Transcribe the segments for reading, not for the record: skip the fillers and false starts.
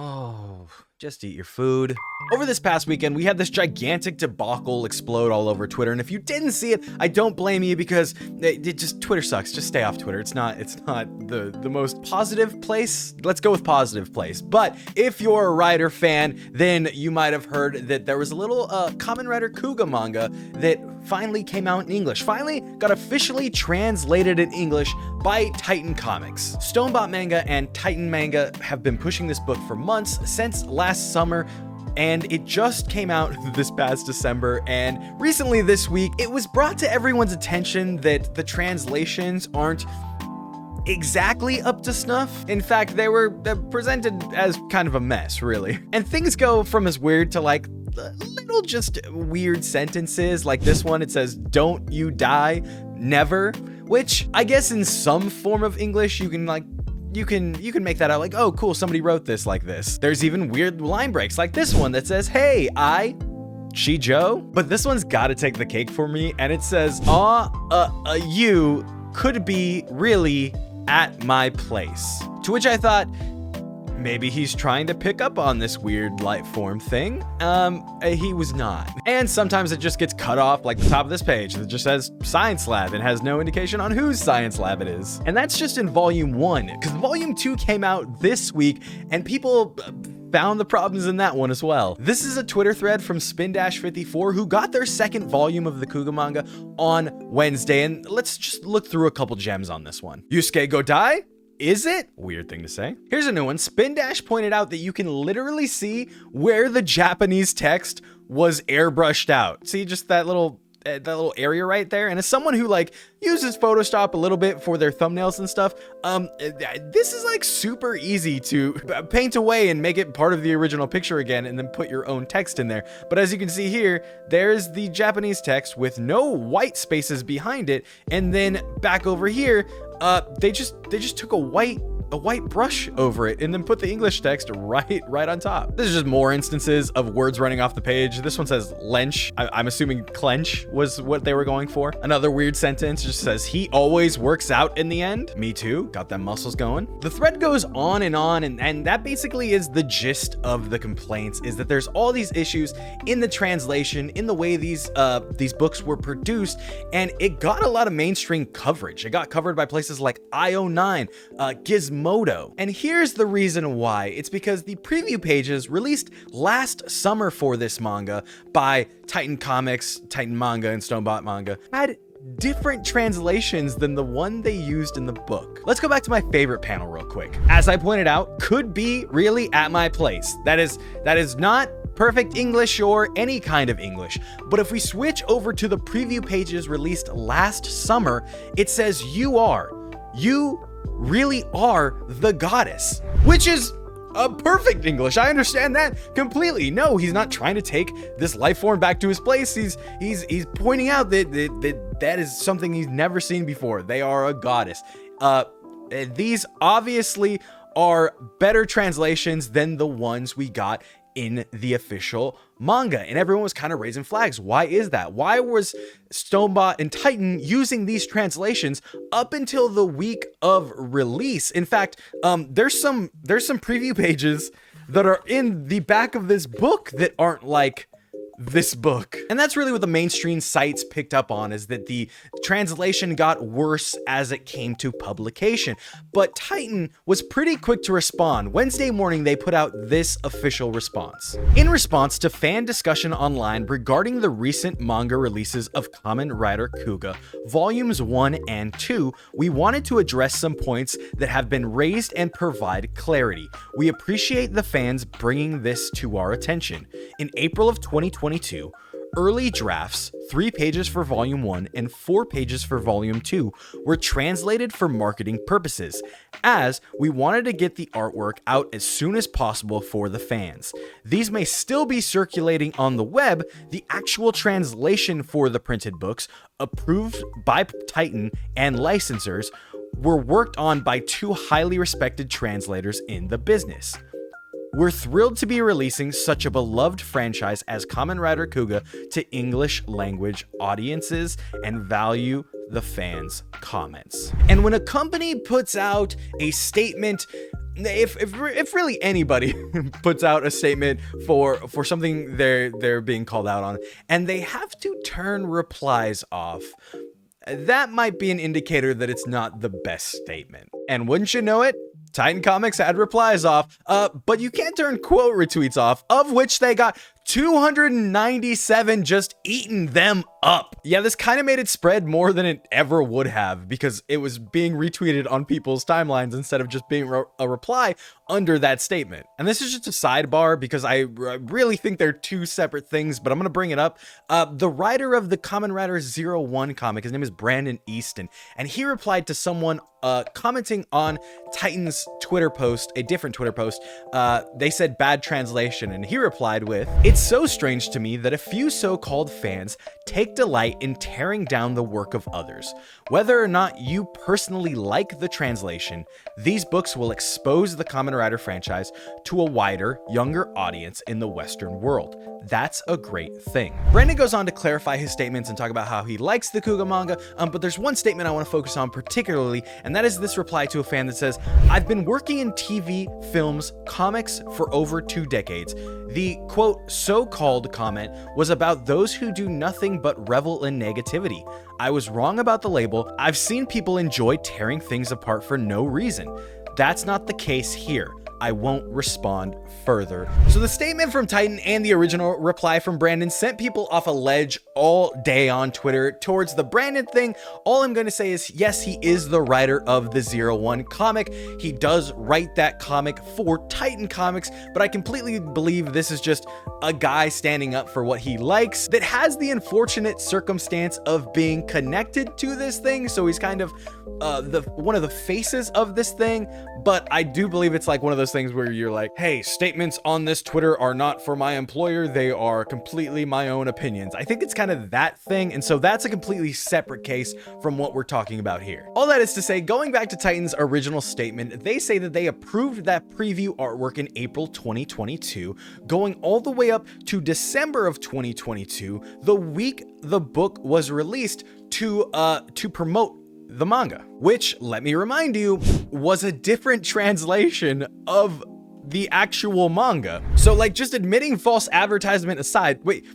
Oh, just eat your food. Over this past weekend, we had this gigantic debacle explode all over Twitter, and if you didn't see it, I don't blame you because Twitter sucks. Just stay off Twitter. It's not the most positive place. Let's go with positive place. But if you're a Rider fan, then you might have heard that there was a little Kamen Rider Kuuga manga that finally came out in English. Finally got officially translated in English by Titan Comics. Stonebot Manga and Titan Manga have been pushing this book for months, since last summer, and it just came out this past December. And recently this week, it was brought to everyone's attention that the translations aren't exactly up to snuff. In fact, they were presented as kind of a mess, really. And things go from as weird to like little just weird sentences. Like this one, it says, "Don't you die, never," which I guess in some form of English you can make that out like, oh cool, somebody wrote this like this. There's even weird line breaks like this one that says, "Hey, she Joe." But this one's gotta take the cake for me, and it says, "You could be really at my place." To which I thought, maybe he's trying to pick up on this weird light form thing. He was not. And sometimes it just gets cut off, like the top of this page that just says Science Lab and has no indication on whose Science Lab it is. And that's just in volume 1, because volume 2 came out this week and people found the problems in that one as well. This is a Twitter thread from Spin-54 who got their second volume of the Kuuga manga on Wednesday, and let's just look through a couple gems on this one. Yusuke Godai? Is it? Weird thing to say. Here's a new one. Spin-Dash pointed out that you can literally see where the Japanese text was airbrushed out. See just that little area right there? And as someone who like uses Photoshop a little bit for their thumbnails and stuff, this is like super easy to paint away and make it part of the original picture again and then put your own text in there. But as you can see here, there's the Japanese text with no white spaces behind it, and then back over here, they just took a white brush over it and then put the English text right on top. This is just more instances of words running off the page. This one says lench. I'm assuming clench was what they were going for. Another weird sentence just says, "He always works out in the end." Me too, got them muscles going. The thread goes on, and that basically is the gist of the complaints, is that there's all these issues in the translation, in the way these books were produced, and it got a lot of mainstream coverage. It got covered by places like IO9, Gizmodo. And here's the reason why. It's because the preview pages released last summer for this manga by Titan Comics, Titan Manga, and Stonebot Manga had different translations than the one they used in the book. Let's go back to my favorite panel real quick. As I pointed out, could be really at my place. That is not perfect English or any kind of English. But if we switch over to the preview pages released last summer, it says you really are the goddess, which is a perfect English. I understand that completely. No, he's not trying to take this life form back to his place. He's pointing out that is something he's never seen before. They are a goddess. These obviously are better translations than the ones we got in the official manga, and everyone was kind of raising flags. Why is that? Why was Stonebot and Titan using these translations up until the week of release? In fact, there's some preview pages that are in the back of this book that aren't like this book. And that's really what the mainstream sites picked up on, is that the translation got worse as it came to publication. But Titan was pretty quick to respond. Wednesday morning, they put out this official response. In response to fan discussion online regarding the recent manga releases of Kamen Rider Kuuga, volumes 1 and 2, we wanted to address some points that have been raised and provide clarity. We appreciate the fans bringing this to our attention. In April of 2022, early drafts, 3 pages for volume 1 and 4 pages for volume 2, were translated for marketing purposes, as we wanted to get the artwork out as soon as possible for the fans. These may still be circulating on the web. The actual translation for the printed books, approved by Titan and licensors, were worked on by 2 highly respected translators in the business. We're thrilled to be releasing such a beloved franchise as Kamen Rider Kuuga to English language audiences and value the fans' comments. And when a company puts out a statement if really anybody puts out a statement for something they're being called out on, and they have to turn replies off, that might be an indicator that it's not the best statement. And wouldn't you know it, Titan Comics had replies off, but you can't turn quote retweets off, of which they got 297, just eating them up. Yeah, this kind of made it spread more than it ever would have, because it was being retweeted on people's timelines instead of just being a reply under that statement. And this is just a sidebar because I really think they're two separate things, but I'm gonna bring it up. The writer of the Kamen Rider 01 comic, his name is Brandon Easton, and he replied to someone commenting on Titan's Twitter post, a different Twitter post. They said bad translation, and he replied with, "It's so strange to me that a few so-called fans take delight in tearing down the work of others. Whether or not you personally like the translation, these books will expose the Kamen Rider franchise to a wider, younger audience in the Western world. That's a great thing." Brandon goes on to clarify his statements and talk about how he likes the Kuuga manga, but there's one statement I want to focus on particularly, and that is this reply to a fan that says, "I've been working in TV, films, comics for over 2 decades. The quote, so-called comment was about those who do nothing but revel in negativity. I was wrong about the label. I've seen people enjoy tearing things apart for no reason. That's not the case here. I won't respond further." So the statement from Titan and the original reply from Brandon sent people off a ledge all day on Twitter. Towards the Brandon thing, all I'm going to say is, yes, he is the writer of the 01 comic. He does write that comic for Titan Comics, but I completely believe this is just a guy standing up for what he likes that has the unfortunate circumstance of being connected to this thing. So he's kind of one of the faces of this thing, but I do believe it's like one of those things where you're like, hey, statements on this Twitter are not for my employer, they are completely my own opinions. I think it's kind of that thing, and so that's a completely separate case from what we're talking about here. All that is to say, going back to Titan's original statement, they say that they approved that preview artwork in April 2022, going all the way up to December of 2022, the week the book was released, to promote the manga, which, let me remind you, was a different translation of the actual manga. So like, just admitting false advertisement aside, wait,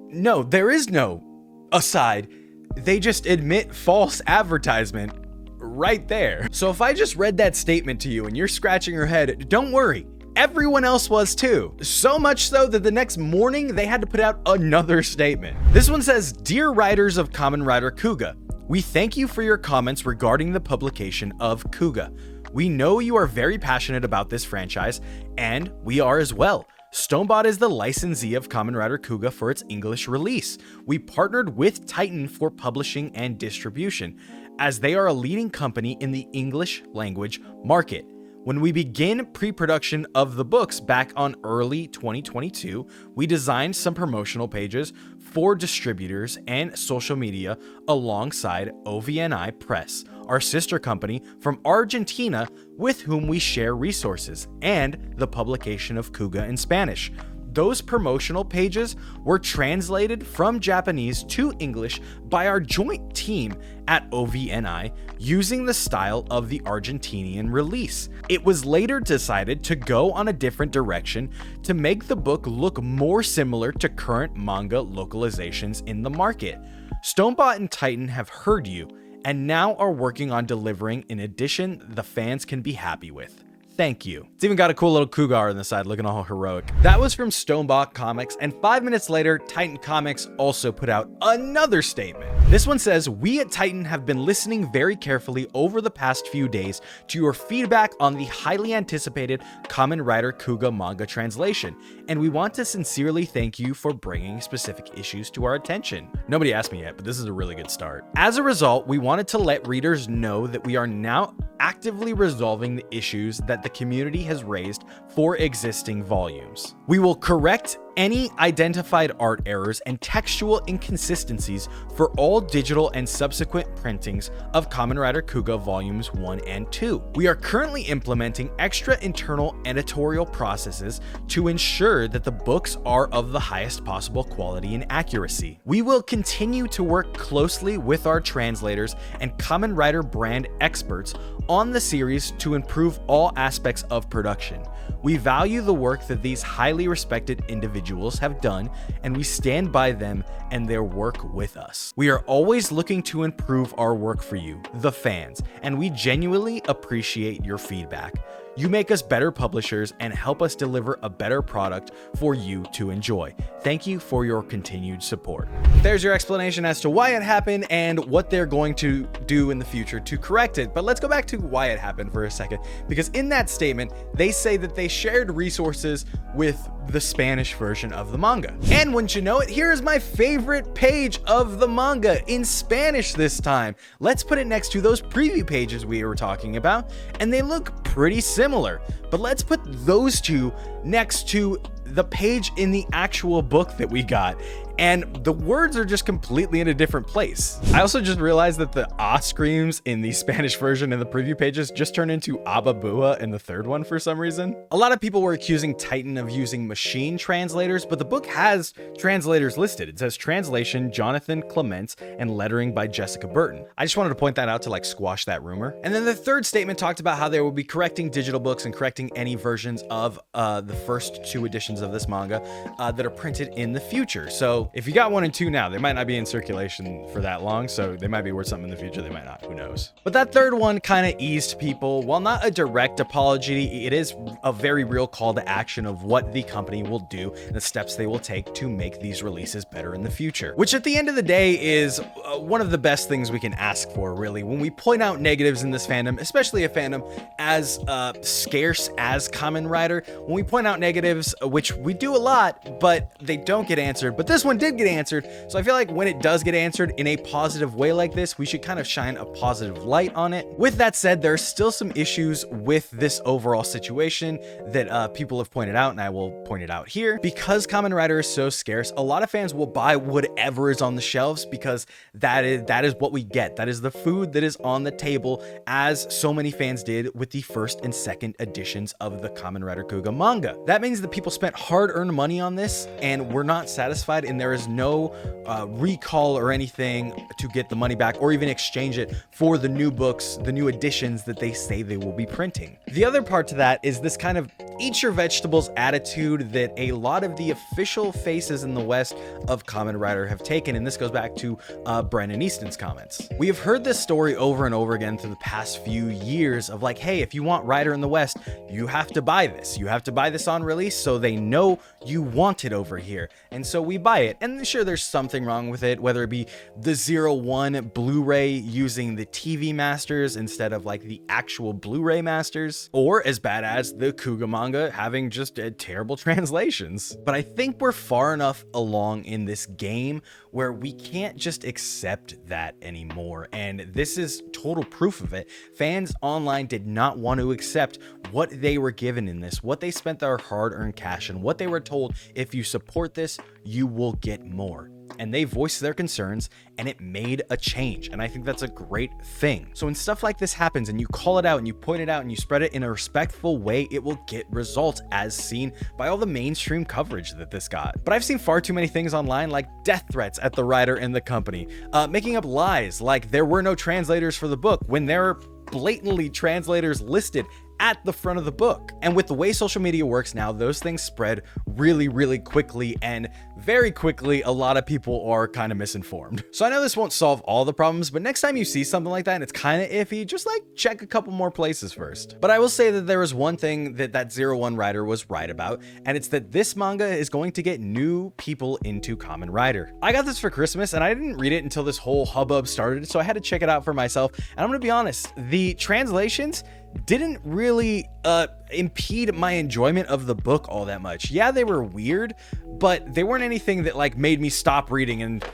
no, there is no aside. They just admit false advertisement right there. So if I just read that statement to you and you're scratching your head, don't worry. Everyone else was too. So much so that the next morning they had to put out another statement. This one says, "Dear writers of Kamen Rider Kuuga, we thank you for your comments regarding the publication of Kuuga. We know you are very passionate about this franchise, and we are as well. Stonebot is the licensee of Kamen Rider Kuuga for its English release. We partnered with Titan for publishing and distribution, as they are a leading company in the English language market. When we began pre-production of the books back on early 2022, we designed some promotional pages for distributors and social media alongside OVNI Press, our sister company from Argentina with whom we share resources, and the publication of Kuuga in Spanish. Those promotional pages were translated from Japanese to English by our joint team at OVNI using the style of the Argentinian release. It was later decided to go on a different direction to make the book look more similar to current manga localizations in the market. Stonebot and Titan have heard you and now are working on delivering an edition the fans can be happy with. Thank you." It's even got a cool little Cougar on the side looking all heroic. That was from Stonebot Comics, and 5 minutes later, Titan Comics also put out another statement. This one says, "We at Titan have been listening very carefully over the past few days to your feedback on the highly anticipated Kamen Rider Kuuga manga translation, and we want to sincerely thank you for bringing specific issues to our attention." Nobody asked me yet, but this is a really good start. "As a result, we wanted to let readers know that we are now actively resolving the issues that the community has raised for existing volumes. We will correct any identified art errors and textual inconsistencies for all digital and subsequent printings of Kamen Rider Kuuga Volumes 1 and 2. We are currently implementing extra internal editorial processes to ensure that the books are of the highest possible quality and accuracy. We will continue to work closely with our translators and Kamen Rider brand experts on the series to improve all aspects of production. We value the work that these highly respected individuals have done, and we stand by them and their work with us. We are always looking to improve our work for you, the fans, and we genuinely appreciate your feedback. You make us better publishers and help us deliver a better product for you to enjoy. Thank you for your continued support. There's your explanation as to why it happened and what they're going to do in the future to correct it. But let's go back to why it happened for a second, because in that statement, they say that they shared resources with the Spanish version of the manga. And wouldn't you know it, here's my favorite page of the manga in Spanish this time. Let's put it next to those preview pages we were talking about, and they look pretty similar. But let's put those two next to the page in the actual book that we got, and the words are just completely in a different place. I also just realized that the ah screams in the Spanish version in the preview pages just turned into ababua in the third one for some reason. A lot of people were accusing Titan of using machine translators, but the book has translators listed. It says translation Jonathan Clements and lettering by Jessica Burton. I just wanted to point that out to like squash that rumor. And then the third statement talked about how they will be correcting digital books and correcting any versions of the first two editions of this manga that are printed in the future. So if you got 1 and 2 now, they might not be in circulation for that long, so they might be worth something in the future, they might not, who knows. But that third one kind of eased people. While not a direct apology, it is a very real call to action of what the company will do and the steps they will take to make these releases better in the future. Which at the end of the day is one of the best things we can ask for, really. When we point out negatives in this fandom, especially a fandom as scarce as Kamen Rider, when we point out negatives, which we do a lot, but they don't get answered, but this one did get answered. So I feel like when it does get answered in a positive way like this, we should kind of shine a positive light on it. With that said, there's still some issues with this overall situation that people have pointed out, and I will point it out here. Because Kamen Rider is so scarce, a lot of fans will buy whatever is on the shelves because that is what we get. That is the food that is on the table, as so many fans did with the first and second editions of the Kamen Rider Kuuga manga. That means that people spent hard-earned money on this and were not satisfied, and there is no recall or anything to get the money back or even exchange it for the new books, the new editions that they say they will be printing. The other part to that is this kind of eat your vegetables attitude that a lot of the official faces in the West of Kamen Rider have taken, and this goes back to Brandon Easton's comments. We have heard this story over and over again through the past few years of like, hey, if you want Rider in the West, you have to buy this. You have to buy this on release so they know you want it over here. And so we buy it. And sure, there's something wrong with it, whether it be the 01 Blu-ray using the TV masters instead of like the actual Blu-ray masters, or as bad as the Kuuga manga having just terrible translations. But I think we're far enough along in this game where we can't just accept that anymore. And this is total proof of it. Fans online did not want to accept what they were given in this, what they spent their hard-earned cash and what they were told, if you support this, you will get more. And they voiced their concerns, and it made a change. And I think that's a great thing. So when stuff like this happens and you call it out and you point it out and you spread it in a respectful way, it will get results, as seen by all the mainstream coverage that this got. But I've seen far too many things online, like death threats at the writer and the company, making up lies like there were no translators for the book when there are blatantly translators listed at the front of the book. And with the way social media works now, those things spread really, really quickly, and very quickly, a lot of people are kind of misinformed. So I know this won't solve all the problems, but next time you see something like that and it's kind of iffy, just like check a couple more places first. But I will say that there was one thing that 01 writer was right about, and it's that this manga is going to get new people into Kamen Rider. I got this for Christmas and I didn't read it until this whole hubbub started, so I had to check it out for myself. And I'm gonna be honest, the translations didn't really impede my enjoyment of the book all that much. Yeah, they were weird, but they weren't anything that like made me stop reading and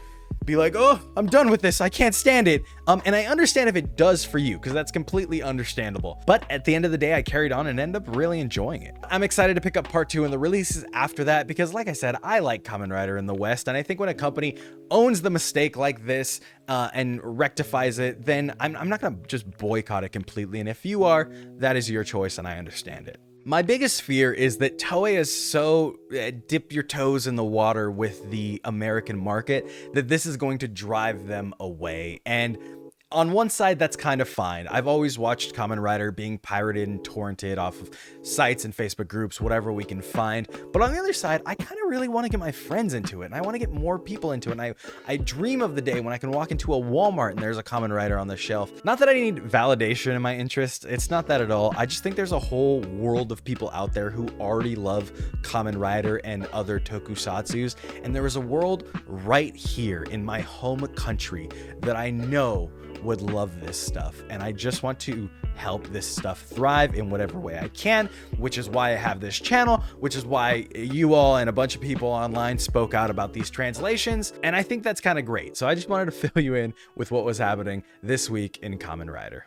be like, oh, I'm done with this, I can't stand it. And I understand if it does for you, because that's completely understandable. But at the end of the day, I carried on and ended up really enjoying it. I'm excited to pick up part 2 and the releases after that, because like I said, I like Kamen Rider in the West, and I think when a company owns the mistake like this and rectifies it, then I'm not gonna just boycott it completely. And if you are, that is your choice, and I understand it. My biggest fear is that Toei is so dip your toes in the water with the American market that this is going to drive them away. And on one side, that's kind of fine. I've always watched Kamen Rider being pirated and torrented off of sites and Facebook groups, whatever we can find. But on the other side, I kind of really want to get my friends into it, and I want to get more people into it. And I dream of the day when I can walk into a Walmart and there's a Kamen Rider on the shelf. Not that I need validation in my interest. It's not that at all. I just think there's a whole world of people out there who already love Kamen Rider and other tokusatsus. And there is a world right here in my home country that I know would love this stuff, and I just want to help this stuff thrive in whatever way I can, which is why I have this channel, which is why you all and a bunch of people online spoke out about these translations, and I think that's kind of great. So I just wanted to fill you in with what was happening this week in Kamen Rider.